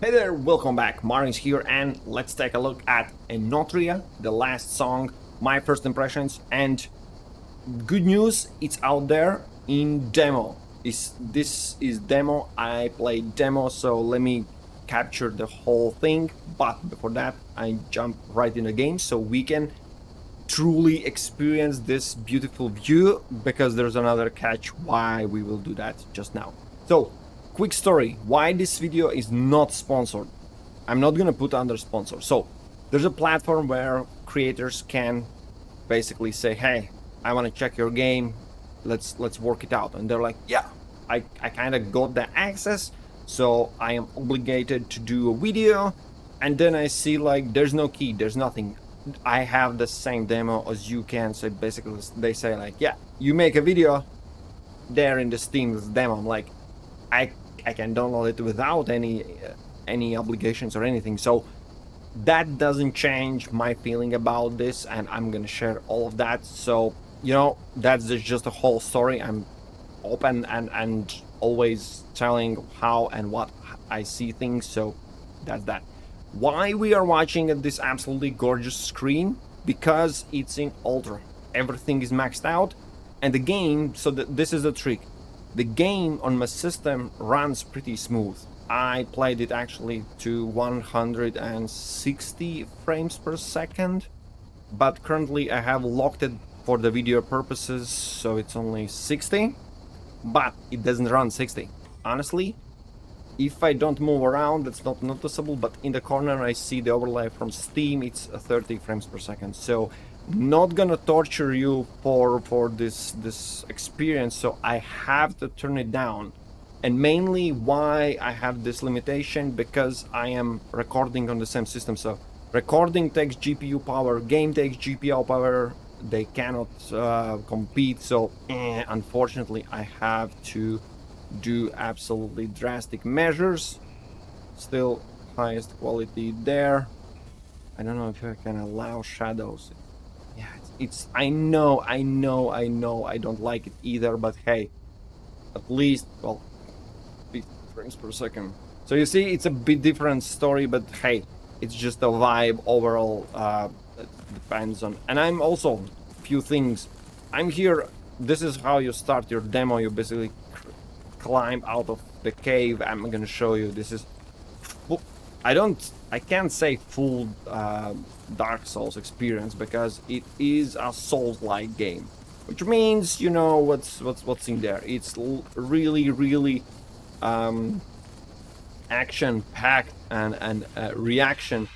Hey there, welcome back. Martin's here, and let's take a look at Enotria, the last song, my first impressions, and good news, it's out there in demo. This is demo. I played demo, so let me capture the whole thing. But before that, I jump right in the game so we can truly experience this beautiful view, because there's another catch why we will do that just now. So, quick story why this video is not sponsored. I'm not gonna put under sponsor. So there's a platform where creators can basically say, hey, I want to check your game, let's work it out. And they're like, yeah, I kind of got the access, so I am obligated to do a video. And then I see like there's no key, there's nothing. I have the same demo as you can. So basically they say like, yeah, you make a video there in the Steam demo. I'm like, I I can download it without any obligations or anything. So that doesn't change my feeling about this, and I'm gonna share all of that. So that's just a whole story. I'm open and always telling how and what I see things. So that's that. Why we are watching at this absolutely gorgeous screen? Because it's in ultra. Everything is maxed out, and the game. So this is the trick. The game on my system runs pretty smooth. I played it actually to 160 frames per second, but currently I have locked it for the video purposes, so it's only 60, but it doesn't run 60. Honestly, if I don't move around, that's not noticeable, but in the corner I see the overlay from Steam, it's 30 frames per second. So not gonna torture you for this experience, so I have to turn it down. And mainly why I have this limitation, because I am recording on the same system. So recording takes GPU power, game takes GPU power, they cannot compete. So unfortunately I have to do absolutely drastic measures. Still highest quality there. I don't know if I can allow shadows. Yeah, it's I know I don't like it either, but hey, at least, well, 50 frames per second. So you see, it's a bit different story, but hey, it's just a vibe overall. It depends on, and I'm also few things. I'm here. This is how you start your demo. You basically climb out of the cave. I'm gonna show you. This is. I can't say full Dark Souls experience, because it is a Souls-like game, which means you know what's in there. It's really action-packed and reaction.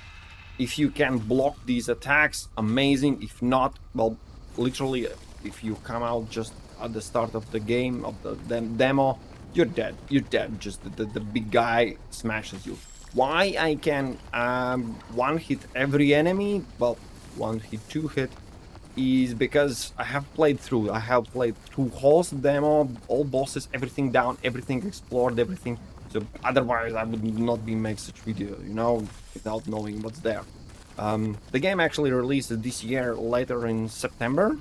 If you can block these attacks, amazing. If not, well, literally, if you come out just at the start of the game of the demo, you're dead. You're dead. Just the big guy smashes you. Why I can one hit every enemy, well, one hit, two hit, is because I have played through. I have played through whole demo, all bosses, everything down, everything explored, everything. So otherwise, I would not be make such video, without knowing what's there. The game actually released this year, later in September,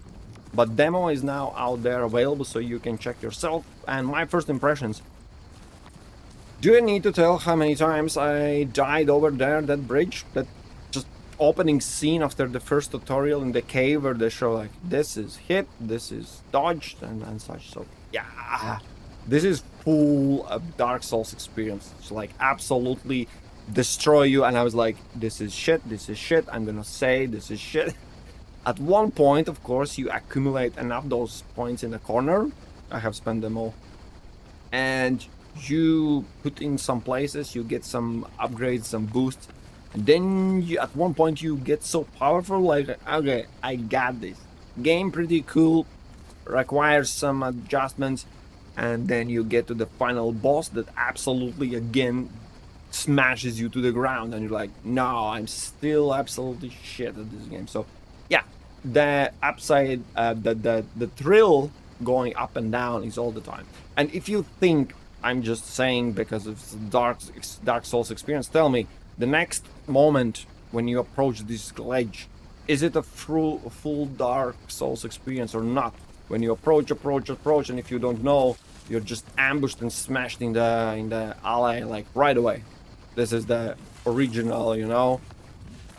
but demo is now out there available, so you can check yourself. And my first impressions. Do I need to tell how many times I died over there, that bridge? That just opening scene after the first tutorial in the cave, where they show like, this is hit, this is dodged, and such. So yeah, this is full of Dark Souls experience. It's like absolutely destroy you, and I was like, this is shit, I'm gonna say this is shit. At one point, of course, you accumulate enough those points in the corner. I have spent them all. And you put in some places, you get some upgrades, some boosts, and then at one point you get so powerful, like, okay, I got this. Game pretty cool, requires some adjustments, and then you get to the final boss that absolutely again smashes you to the ground, and you're like, no, I'm still absolutely shit at this game. So yeah, the upside, the thrill going up and down is all the time. And if you think I'm just saying because of Dark Souls experience, tell me, the next moment when you approach this ledge, is it a full Dark Souls experience or not? When you approach, and if you don't know, you're just ambushed and smashed in the alley like right away. This is the original, you know,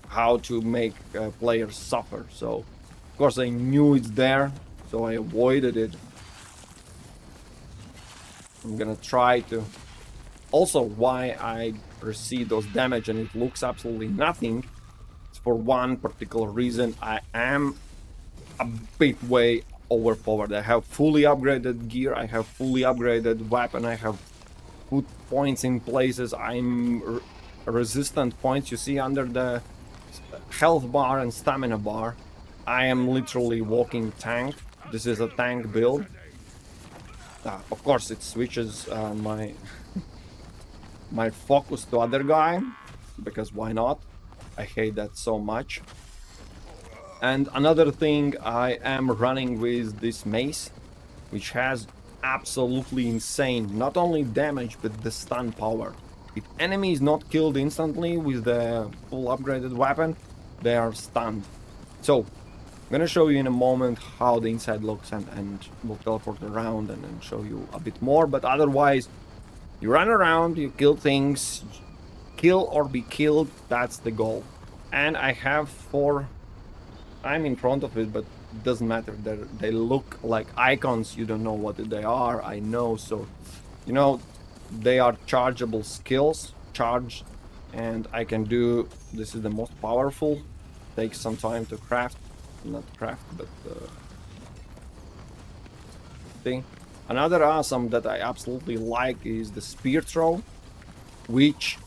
how to make players suffer. So, of course, I knew it's there, so I avoided it. I'm gonna try to. Also, why I receive those damage and it looks absolutely nothing. It's for one particular reason. I am a bit way overpowered. I have fully upgraded gear. I have fully upgraded weapon. I have put points in places. I'm resistant points. You see under the health bar and stamina bar. I am literally walking tank. This is a tank build. Of course, it switches my my focus to other guy, because why not? I hate that so much. And another thing, I am running with this mace, which has absolutely insane, not only damage, but the stun power. If enemy is not killed instantly with the full upgraded weapon, they are stunned. So, I'm gonna show you in a moment how the inside looks, and we'll teleport around and show you a bit more, but otherwise, you run around, you kill things, kill or be killed, that's the goal. And I have 4, I'm in front of it, but it doesn't matter, they look like icons, you don't know what they are, I know, so, you know, they are chargeable skills, charged, and I can do, this is the most powerful, takes some time to craft, not craft, but thing. Another awesome that I absolutely like is the spear throw, which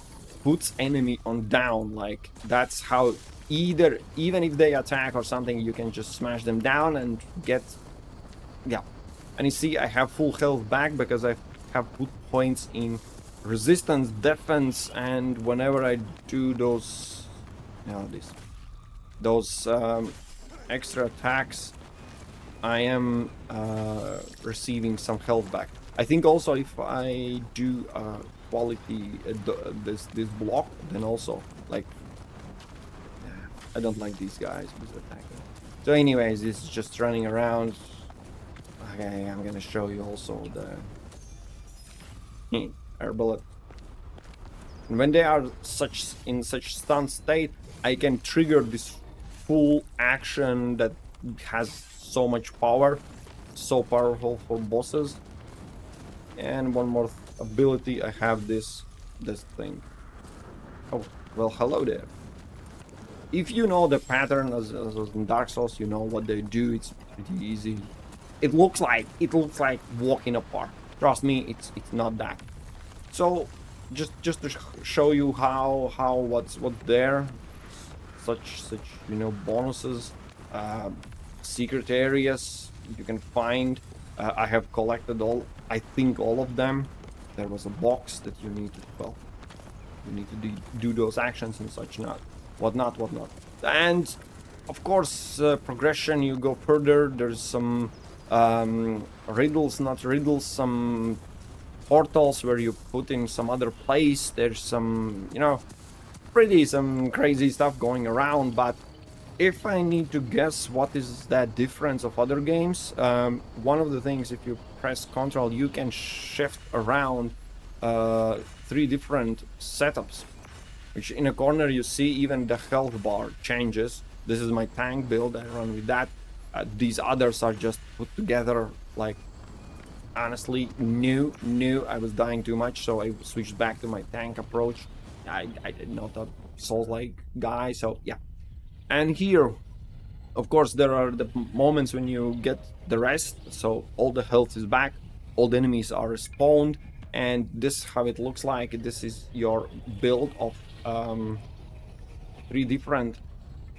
puts enemy on down. Like, that's how even if they attack or something, you can just smash them down and get, yeah. And you see, I have full health back because I have put points in resistance, defense, and whenever I do those, you know, those extra attacks, I am receiving some health back. I think also if I do quality this block, then also, like, I don't like these guys with attacking. So anyways, this is just running around. Okay, I'm gonna show you also the air bullet. And when they are in such stun state, I can trigger this full action that has so much power, so powerful for bosses. And one more ability, I have this thing. Oh, well, hello there. If you know the pattern as in Dark Souls, you know what they do. It's pretty easy. It looks like walking apart. Trust me, it's not that. So just to show you how what's there, such you know, bonuses, secret areas you can find. I have collected all, I think all of them. There was a box that you need to, well, you need to do those actions and such, not whatnot. And of course, progression, you go further. There's some riddles, not riddles, some portals where you put in some other place. There's some, you know, some crazy stuff going around. But if I need to guess what is that difference of other games, one of the things, if you press Ctrl, you can shift around 3 different setups, which in a corner you see even the health bar changes. This is my tank build, I run with that. These others are just put together, like, honestly, new. I was dying too much, so I switched back to my tank approach. I did not a Souls-like guy, so yeah. And here, of course, there are the moments when you get the rest, so all the health is back, all the enemies are respawned, and this is how it looks like. This is your build of 3 different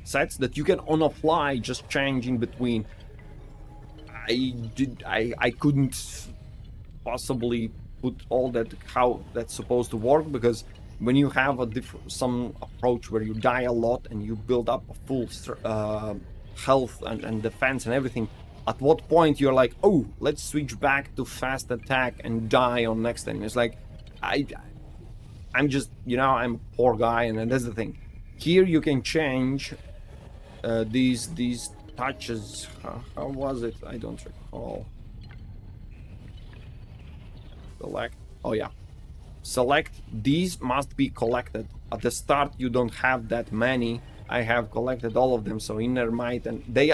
sets that you can on a fly just change in between. I couldn't possibly put all that, how that's supposed to work, because when you have some approach where you die a lot and you build up a full health and defense and everything, at what point you're like, oh, let's switch back to fast attack and die on next enemy? It's like, I'm just, you know, I'm a poor guy, and that's the thing. Here you can change these touches. How was it? I don't recall. Select. Oh yeah. select these must be collected. At the start you don't have that many. I have collected all of them, so inner might, and they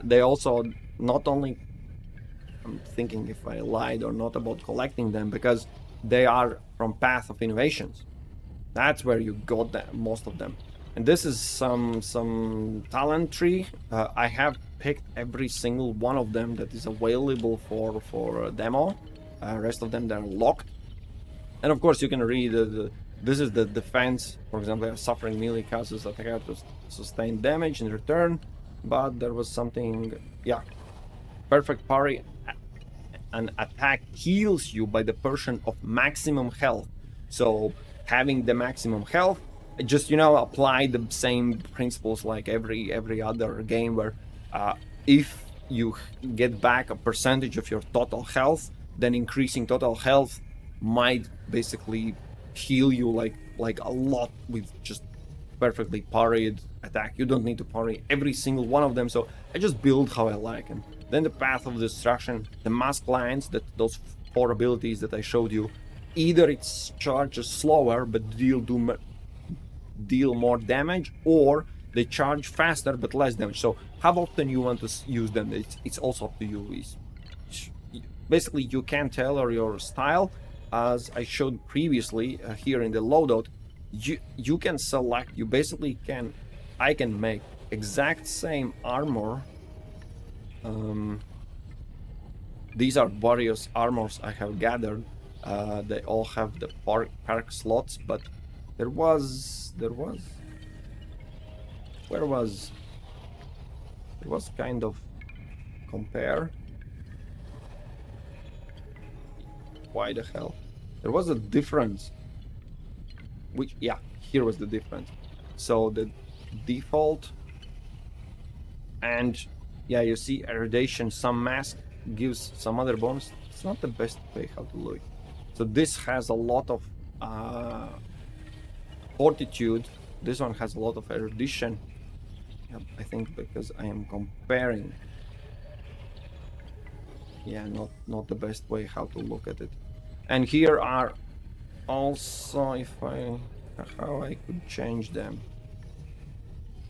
they also not only, I'm thinking if I lied or not about collecting them, because they are from Path of Innovations. That's where you got most of them. And this is some talent tree. I have picked every single one of them that is available for demo. Rest of them, they're locked. And of course you can read this is the defense. For example, suffering melee causes attacker to sustain damage in return. But there was something, yeah, perfect parry. An attack heals you by the portion of maximum health. So having the maximum health, just apply the same principles like every other game, where if you get back a percentage of your total health, then increasing total health might basically heal you like a lot with just perfectly parried attack. You don't need to parry every single one of them, so I just build how I like. And then the Path of Destruction, the mask lines, those 4 abilities that I showed you, either it charges slower but deal more damage, or they charge faster but less damage. So how often you want to use them, it's also up to you. Basically you can tailor your style, as I showed previously here in the loadout. You can select, I can make exact same armor. These are various armors I have gathered. They all have the perk slots, but there was kind of compare. Why the hell? There was a difference. Which, yeah, here was the difference. So the default, and yeah, you see erudition, some mask gives some other bonus. It's not the best way how to look. So this has a lot of fortitude. This one has a lot of erudition. Yeah, I think because I am comparing. Yeah, not the best way how to look at it. And here are also, how I could change them.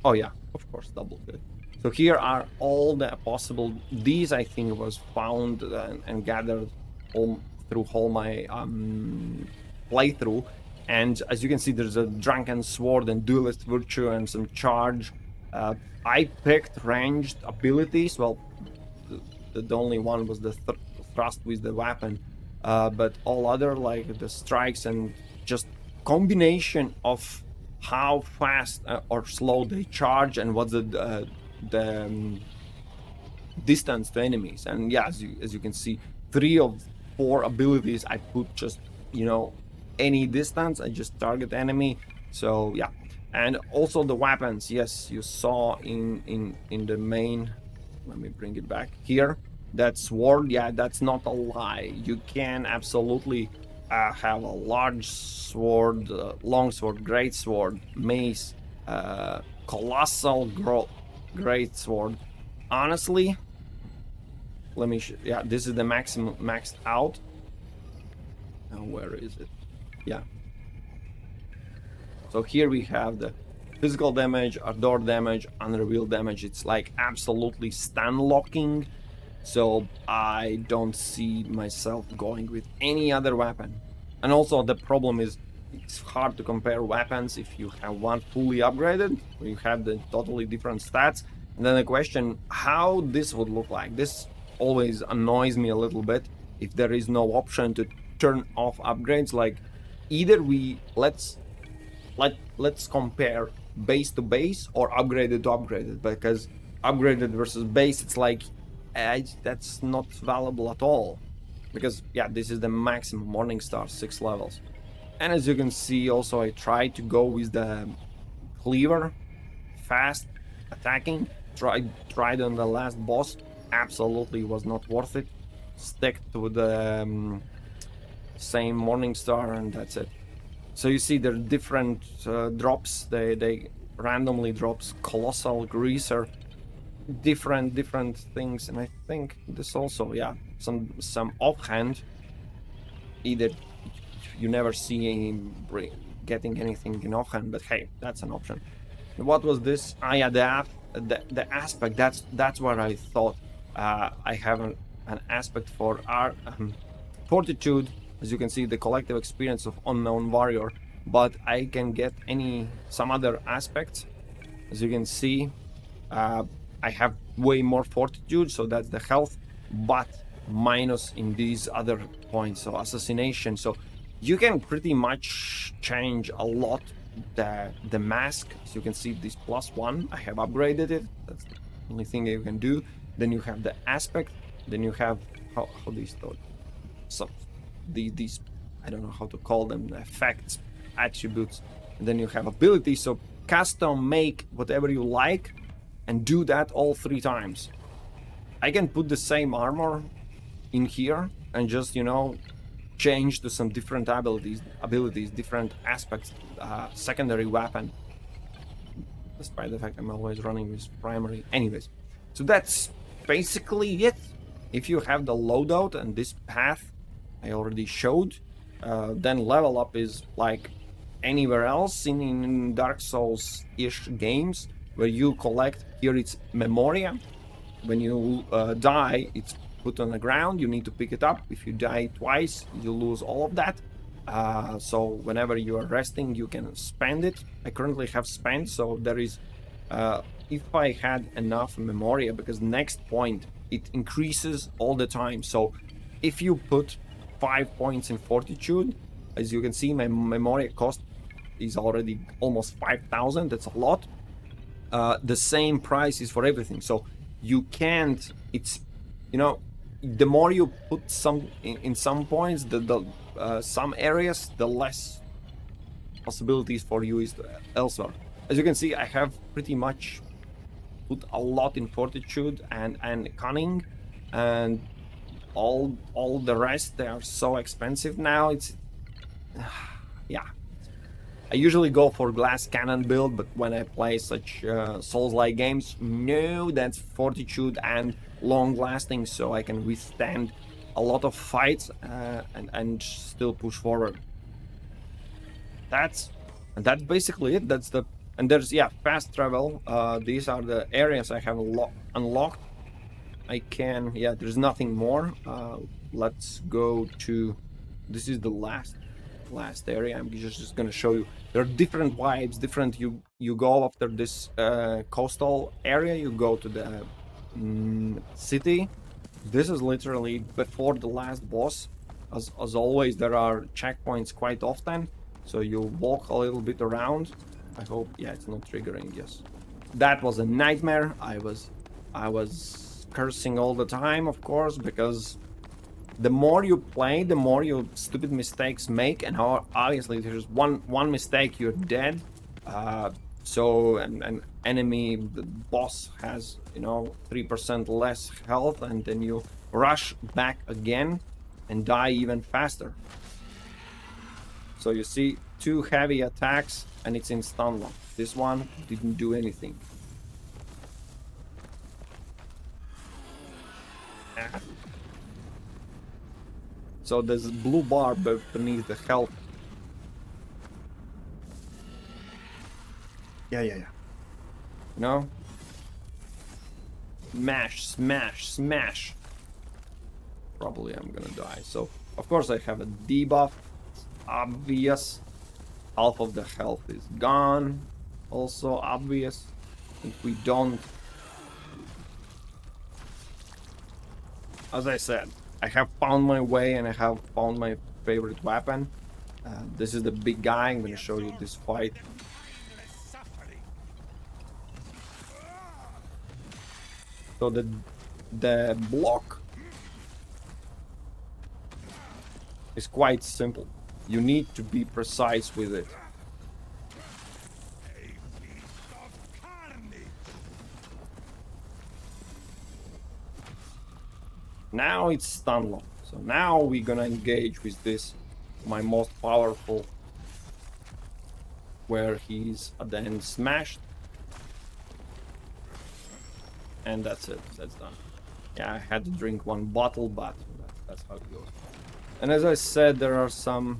Oh yeah, of course, double click. So here are all the possible. These I think was found and gathered through all my playthrough. And as you can see, there's a Drunken Sword and Duelist Virtue and some charge. I picked ranged abilities. Well, the only one was the thrust with the weapon. But all other, like the strikes and just combination of how fast or slow they charge and what's the distance to enemies. And yeah, as you can see, 3 of 4 abilities I put just any distance. I just target enemy. So yeah, and also the weapons. Yes, you saw in the main. Let me bring it back here. That sword, yeah, that's not a lie. You can absolutely have a large sword, long sword, great sword, mace, colossal great sword. Honestly, let me yeah, this is the maximum maxed out. Now where is it? Yeah. So here we have the physical damage, ardor damage, unrevealed damage. It's like absolutely stun locking. So I don't see myself going with any other weapon. And also the problem is it's hard to compare weapons if you have one fully upgraded, or you have the totally different stats. And then the question, how this would look like. This always annoys me a little bit if there is no option to turn off upgrades. Like either let's compare base to base or upgraded to upgraded, because upgraded versus base, it's like that's not valuable at all, because yeah, this is the maximum Morningstar 6 levels. And as you can see, also I tried to go with the cleaver, fast attacking. Tried on the last boss, absolutely was not worth it. Stick to the same Morningstar and that's it. So you see there are different drops. They randomly drops colossal greaser, different things. And I think this also, yeah, some offhand, either you never see him getting anything in offhand, but hey, that's an option. What was this? Ah, yeah, the aspect. That's what I thought. I have an aspect for our fortitude, as you can see, the collective experience of unknown warrior. But I can get some other aspects. As you can see, I have way more fortitude, so that's the health, but minus in these other points. So assassination. So you can pretty much change a lot the mask. As you can see, this +1, I have upgraded it. That's the only thing you can do. Then you have the aspect. Then you have how these thought some these I don't know how to call them, effects, attributes. And then you have abilities. So custom make whatever you like and do that all 3 times. I can put the same armor in here and just, change to some different abilities, different aspects, secondary weapon. Despite the fact I'm always running with primary. Anyways, so that's basically it. If you have the loadout and this path I already showed, then level up is like anywhere else in Dark Souls-ish games, where you collect, here it's Memoria. When you die, it's put on the ground, you need to pick it up. If you die twice, you lose all of that. So whenever you are resting, you can spend it. I currently have spent, so there is, if I had enough Memoria, because next point, it increases all the time. So if you put 5 points in Fortitude, as you can see, my Memoria cost is already almost 5,000. That's a lot. The same price is for everything. So you can't, it's, the more you put some in some points, the some areas, the less possibilities for you is elsewhere. As you can see, I have pretty much put a lot in Fortitude and Cunning, and all the rest, they are so expensive now. It's yeah, I usually go for glass cannon build, but when I play such Souls-like games, no, that's Fortitude and long lasting, so I can withstand a lot of fights and still push forward. That's basically it. And there's fast travel. These are the areas I have unlocked. I can there's nothing more. Let's go to, this is the last area. I'm just gonna show you. There are different vibes, different. You go after this coastal area, you go to the city. This is literally before the last boss. As always, there are checkpoints quite often, so you walk a little bit around. I hope it's not triggering. Yes, that was a nightmare. I was cursing all the time, of course, because the more you play, the more you stupid mistakes make, and obviously there's one mistake, you're dead. So an enemy, the boss has 3% less health, and then you rush back again and die even faster. So you see 2 heavy attacks and it's in stun lock. This one didn't do anything. So there's a blue bar beneath the health. Yeah. Smash. Probably I'm gonna die. So of course I have a debuff. It's obvious. Half of the health is gone. Also obvious. If we don't, as I said, I have found my way and I have found my favorite weapon. This is the big guy. I'm gonna show you this fight. So the block is quite simple. You need to be precise with it. Now it's stun lock. So now we're gonna engage with this, my most powerful, where he's then smashed. And that's it. That's done. Yeah, I had to drink 1 bottle, but that's how it goes. And as I said, there are some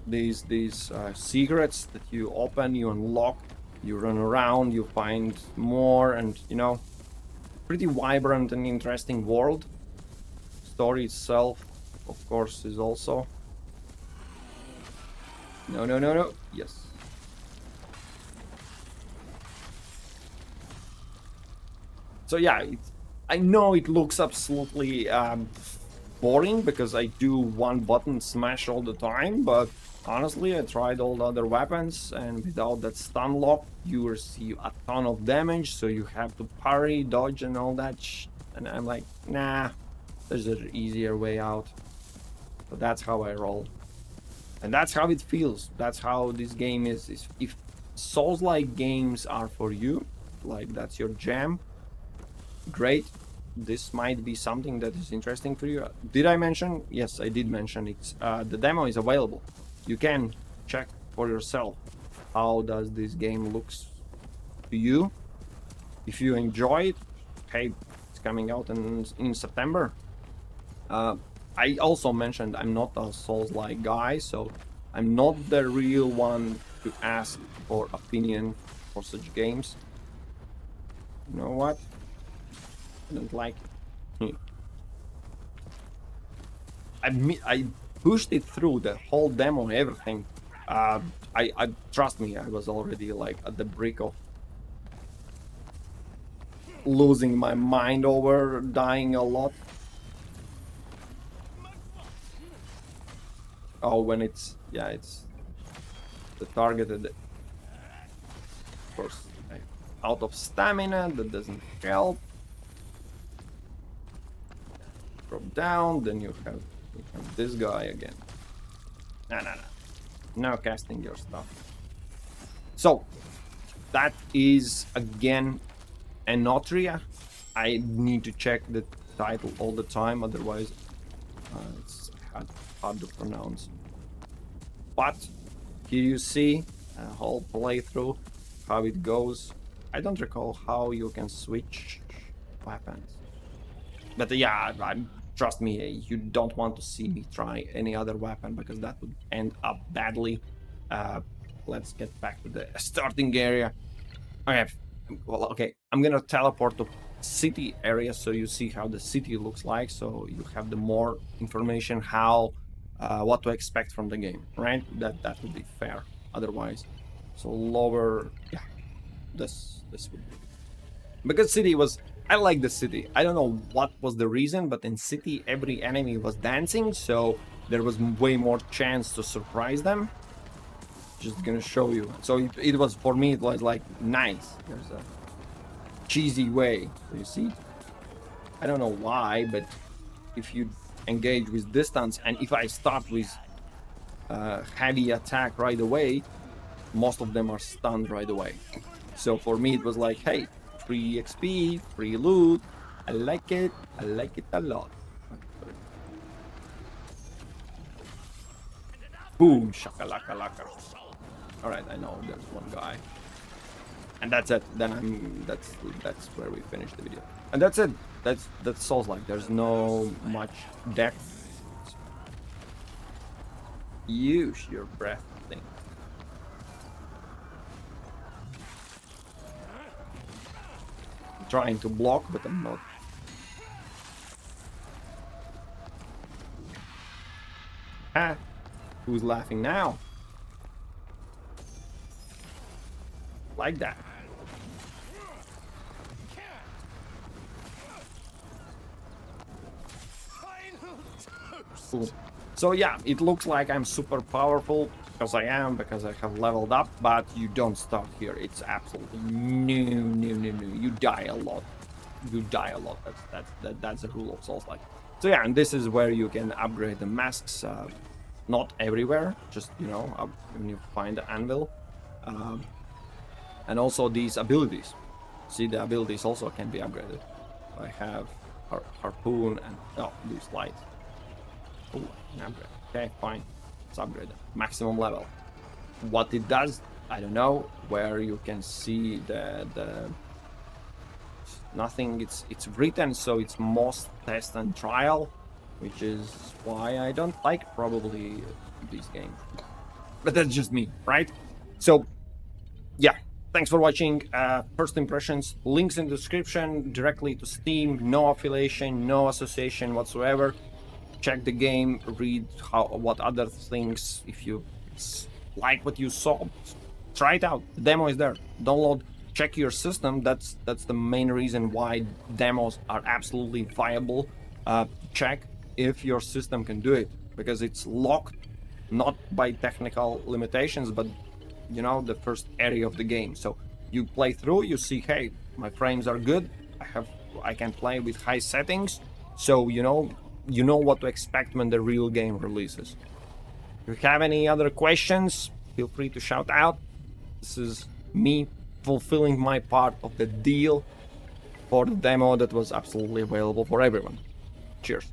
these secrets that you open, you unlock, you run around, you find more, and you know, pretty vibrant and interesting world. Story itself, of course, is also. No, no, no, no. Yes. So yeah, I know it looks absolutely boring because I do one button smash all the time, but honestly, I tried all the other weapons, and without that stun lock, you receive a ton of damage, so you have to parry, dodge, and all that and I'm like, nah, there's an easier way out. So that's how I roll. And that's how it feels. That's how this game is. If Souls-like games are for you, like that's your jam, great. This might be something that is interesting for you. Did I mention? Yes, I did mention it's the demo is available. You can check for yourself how does this game looks to you. If you enjoy it, hey, it's coming out in September. I also mentioned I'm not a Souls-like guy, so I'm not the real one to ask for opinion for such games. You know what? I don't like it. I pushed it through the whole demo and everything. I trust me, I was already like at the brink of losing my mind over dying a lot. Oh, when it's it's the targeted. Of course, I'm out of stamina. That doesn't help. Drop down, then you have this guy again. No. Now casting your stuff. So that is again Enotria. I need to check the title all the time, otherwise it's hard to pronounce. But here you see a whole playthrough, how it goes. I don't recall how you can switch weapons. But yeah, trust me, you don't want to see me try any other weapon because that would end up badly. Let's get back to the starting area. Okay, well, okay, I'm gonna teleport to city area so you see how the city looks like, so you have the more information how what to expect from the game, right? That would be fair otherwise. So lower, yeah, this would be, because city was, I like the city. I don't know what was the reason, but in city every enemy was dancing, so there was way more chance to surprise them. Just gonna show you. So it was, for me, it was like nice. There's a cheesy way. So you see, I don't know why, but if you engage with distance, and if I start with heavy attack right away, most of them are stunned right away. So for me it was like, hey, free XP, free loot, I like it a lot. Boom, shakalaka laka. All right, I know there's one guy, and that's it. Then that's where we finish the video, and that's it. That's Souls-like. There's no much depth. Use your breath thing. I'm trying to block, but I'm not. Ah, who's laughing now? Like that. Cool. So yeah, it looks like I'm super powerful because I am, because I have leveled up, but you don't start here. It's absolutely no. You die a lot. You die a lot. That's the rule of Souls-like. So yeah, and this is where you can upgrade the masks. Not everywhere, just, you know, when you find the anvil. And also these abilities. See, the abilities also can be upgraded. I have harpoon and loose light. Oh, upgrade. Okay, fine. Let's upgrade it. Maximum level. What it does, I don't know. Where you can see the nothing. It's written, so it's most test and trial, which is why I don't like probably this game. but that's just me, right? So yeah, thanks for watching. First impressions, links in the description, directly to Steam, no affiliation, no association whatsoever. Check the game, read what other things, if you like what you saw, try it out. The demo is there. Download, check your system. That's the main reason why demos are absolutely viable. Check if your system can do it, because it's locked not by technical limitations, but you know, the first area of the game. So you play through, you see, hey, my frames are good, I can play with high settings, so you know what to expect when the real game releases. If you have any other questions, feel free to shout out. This is me fulfilling my part of the deal for the demo that was absolutely available for everyone. Cheers.